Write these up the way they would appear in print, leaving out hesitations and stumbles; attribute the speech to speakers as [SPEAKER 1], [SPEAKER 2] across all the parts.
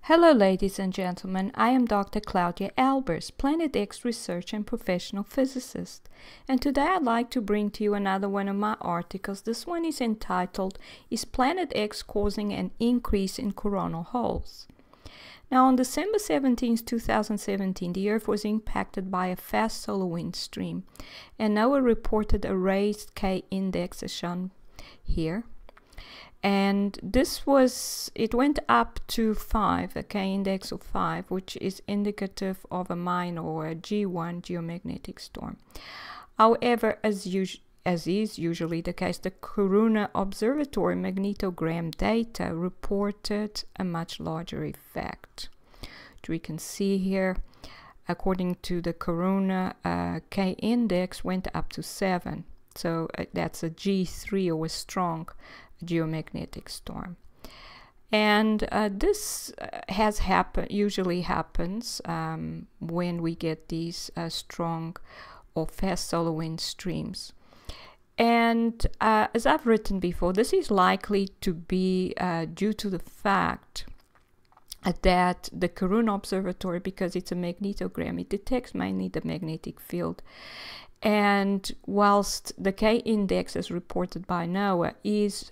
[SPEAKER 1] Hello ladies and gentlemen, I am Dr. Claudia Albers, Planet X research and professional physicist, and today I'd like to bring to you another one of my articles. This one is entitled, Is Planet X Causing an Increase in Coronal Holes? Now on December 17, 2017, the Earth was impacted by a fast solar wind stream, and NOAA reported a raised K-index as shown here. And it went up to 5, a K-index of 5, which is indicative of a minor or a G1 geomagnetic storm. However, as is usually the case, the Coronal Observatory magnetogram data reported a much larger effect, which we can see here. According to the Coronal, K-index went up to 7. So that's a G3 or a strong geomagnetic storm. And this usually happens when we get these strong or fast solar wind streams. And as I've written before, this is likely to be due to the fact that the Coronal Observatory, because it's a magnetogram, it detects mainly the magnetic field. And whilst the K-index as reported by NOAA is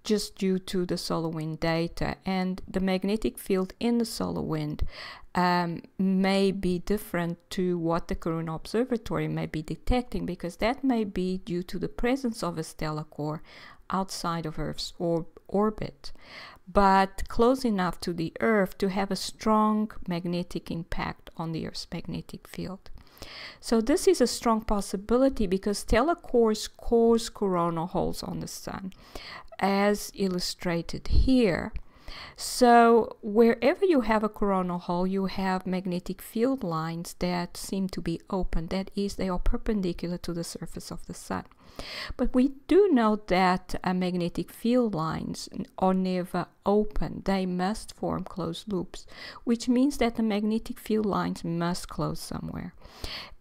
[SPEAKER 1] just due to the solar wind data, and the magnetic field in the solar wind may be different to what the Coronal Observatory may be detecting, because that may be due to the presence of a stellar core outside of Earth's orbit, but close enough to the Earth to have a strong magnetic impact on the Earth's magnetic field. So this is a strong possibility because stellar cores cause coronal holes on the Sun, as illustrated here. So wherever you have a coronal hole, you have magnetic field lines that seem to be open. That is, they are perpendicular to the surface of the Sun. But we do note that magnetic field lines are never open. They must form closed loops, which means that the magnetic field lines must close somewhere.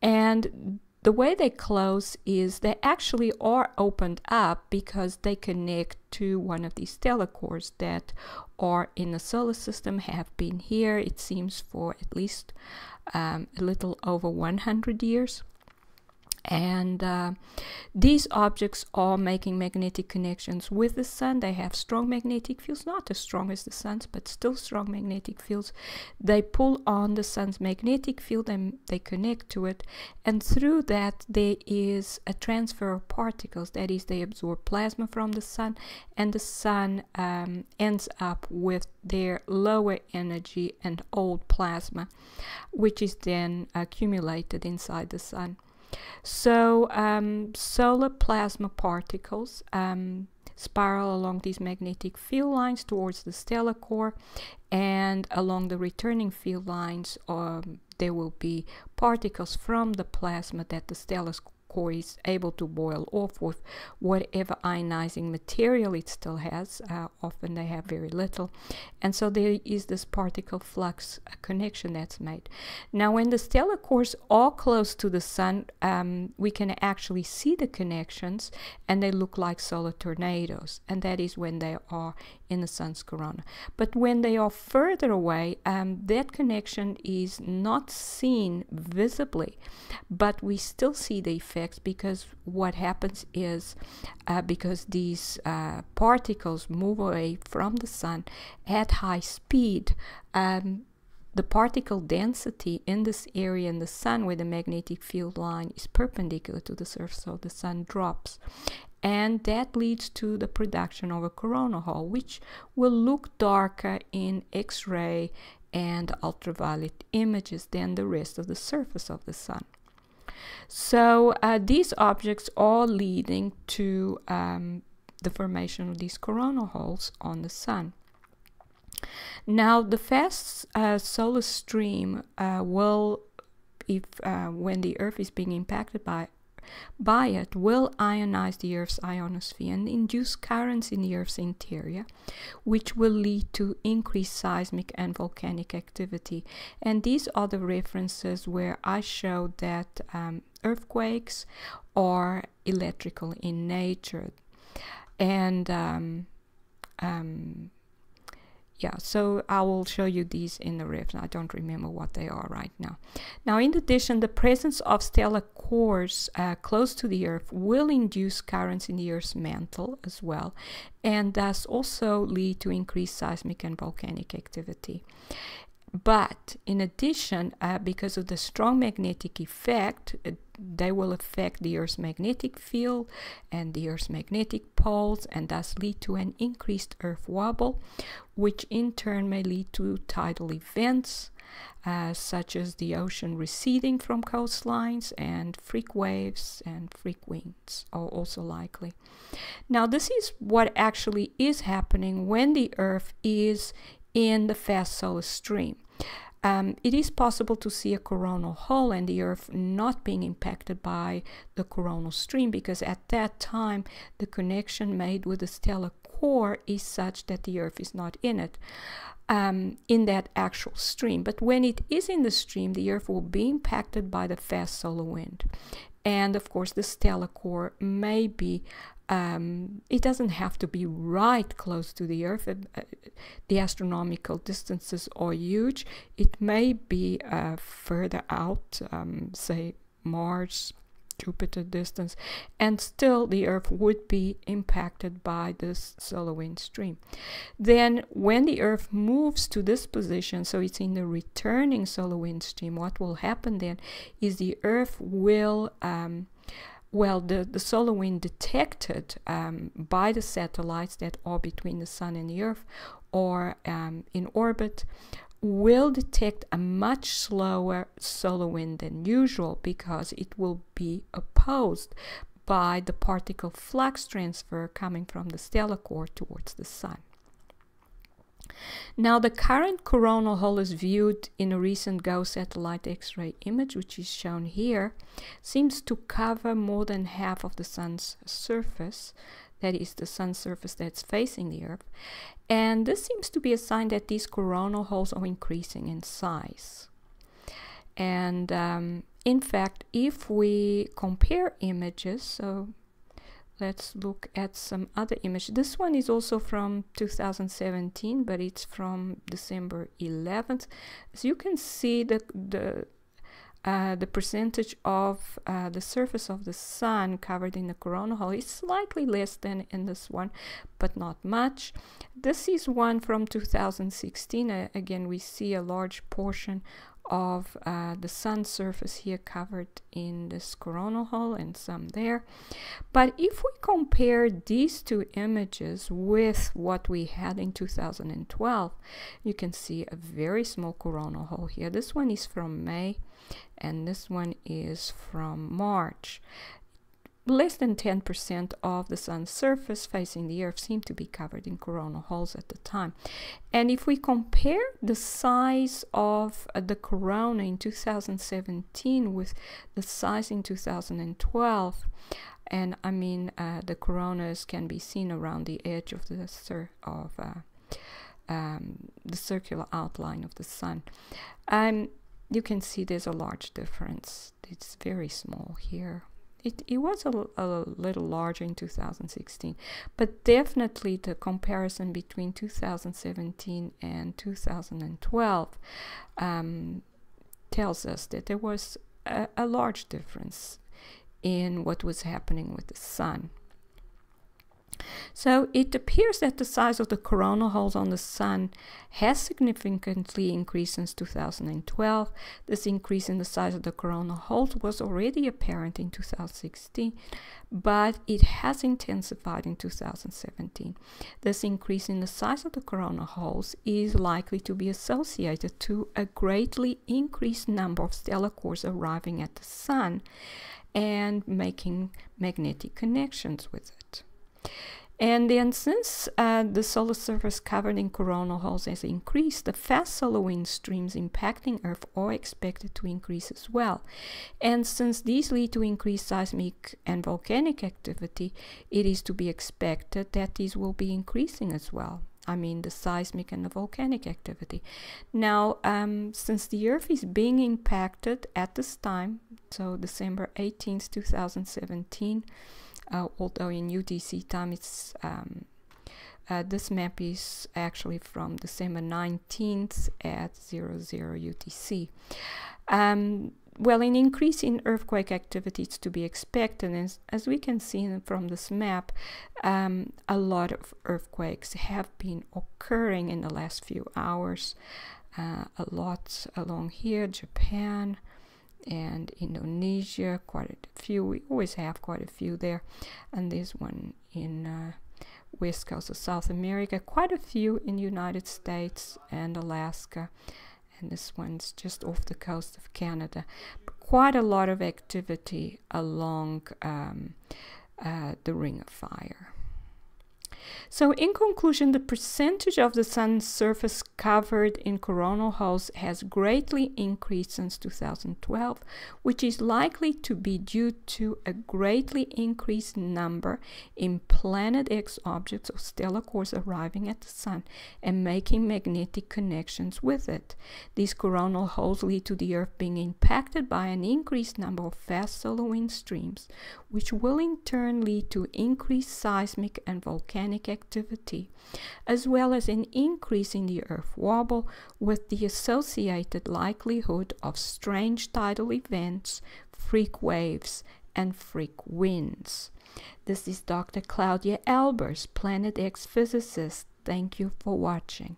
[SPEAKER 1] And the way they close is they actually are opened up because they connect to one of these stellar cores that are in the solar system, have been here, it seems, for at least a little over 100 years. And these objects are making magnetic connections with the Sun. They have strong magnetic fields, not as strong as the Sun's, but still strong magnetic fields. They pull on the Sun's magnetic field and they connect to it, and through that there is a transfer of particles. That is, they absorb plasma from the Sun, and the Sun ends up with their lower energy and old plasma, which is then accumulated inside the Sun. So solar plasma particles spiral along these magnetic field lines towards the stellar core, and along the returning field lines there will be particles from the plasma that the stellar core is able to boil off with whatever ionizing material it still has. Often they have very little, and so there is this particle flux connection that's made. Now when the stellar cores are close to the Sun, we can actually see the connections, and they look like solar tornadoes, and that is when they are in the Sun's corona. But when they are further away, that connection is not seen visibly, but we still see the effects, because what happens is because these particles move away from the Sun at high speed, the particle density in this area in the Sun where the magnetic field line is perpendicular to the surface of the Sun drops. And that leads to the production of a coronal hole, which will look darker in X-ray and ultraviolet images than the rest of the surface of the Sun. So these objects are leading to the formation of these coronal holes on the Sun. Now the fast solar stream when the Earth is being impacted by it, will ionize the Earth's ionosphere and induce currents in the Earth's interior, which will lead to increased seismic and volcanic activity. And these are the references where I showed that earthquakes are electrical in nature. And yeah, so I will show you these in the rift. I don't remember what they are right now. Now, in addition, the presence of stellar cores close to the Earth will induce currents in the Earth's mantle as well, and thus also lead to increased seismic and volcanic activity. But in addition, because of the strong magnetic effect, they will affect the Earth's magnetic field and the Earth's magnetic poles, and thus lead to an increased Earth wobble, which in turn may lead to tidal events, such as the ocean receding from coastlines, and freak waves and freak winds are also likely. Now, this is what actually is happening when the Earth is in the fast solar stream. It is possible to see a coronal hole and the Earth not being impacted by the coronal stream, because at that time the connection made with the stellar core is such that the Earth is not in it, in that actual stream. But when it is in the stream, the Earth will be impacted by the fast solar wind. And of course, the stellar core may be, it doesn't have to be right close to the Earth. The astronomical distances are huge. It may be further out, say Mars, Jupiter distance, and still the Earth would be impacted by this solar wind stream. Then when the Earth moves to this position, so it's in the returning solar wind stream, what will happen then is the Earth will, well, the solar wind detected by the satellites that are between the Sun and the Earth or in orbit will detect a much slower solar wind than usual, because it will be opposed by the particle flux transfer coming from the stellar core towards the Sun. Now, the current coronal hole is viewed in a recent GO satellite X-ray image, which is shown here, seems to cover more than half of the Sun's surface. That is the Sun's surface that's facing the Earth. And this seems to be a sign that these coronal holes are increasing in size. And in fact, if we compare images, so let's look at some other image. This one is also from 2017, but it's from December 11th. As you can see, the percentage of the surface of the Sun covered in the coronal hole is slightly less than in this one, but not much. This is one from 2016. Again, we see a large portion of the Sun's surface here covered in this coronal hole and some there. But if we compare these two images with what we had in 2012, you can see a very small coronal hole here. This one is from May and this one is from March. Less than 10% of the Sun's surface facing the Earth seemed to be covered in coronal holes at the time. And if we compare the size of the corona in 2017 with the size in 2012, and I mean the coronas can be seen around the edge of the circular outline of the Sun, you can see there's a large difference. It's very small here. It was a little larger in 2016, but definitely the comparison between 2017 and 2012 tells us that there was a large difference in what was happening with the Sun. So it appears that the size of the coronal holes on the Sun has significantly increased since 2012. This increase in the size of the coronal holes was already apparent in 2016, but it has intensified in 2017. This increase in the size of the coronal holes is likely to be associated to a greatly increased number of stellar cores arriving at the Sun and making magnetic connections with it. And then since the solar surface covered in coronal holes has increased, the fast solar wind streams impacting Earth are expected to increase as well. And since these lead to increased seismic and volcanic activity, it is to be expected that these will be increasing as well. I mean the seismic and the volcanic activity. Now, since the Earth is being impacted at this time, so December 18th, 2017, although in UTC time it's This map is actually from December 19th at 00 UTC. Well, an increase in earthquake activity is to be expected, and as we can see from this map, a lot of earthquakes have been occurring in the last few hours. A lot along here, Japan and Indonesia, quite a few. We always have quite a few there, and there's one in west coast of South America, quite a few in the United States and Alaska. And this one's just off the coast of Canada. Quite a lot of activity along the Ring of Fire. So in conclusion, the percentage of the sun's surface covered in coronal holes has greatly increased since 2012, which is likely to be due to a greatly increased number in Planet X objects or stellar cores arriving at the sun and making magnetic connections with it. These coronal holes lead to the Earth being impacted by an increased number of fast solar wind streams, which will in turn lead to increased seismic and volcanic activity, as well as an increase in the Earth wobble, with the associated likelihood of strange tidal events, freak waves, and freak winds. This is Dr. Claudia Albers, Planet X physicist. Thank you for watching.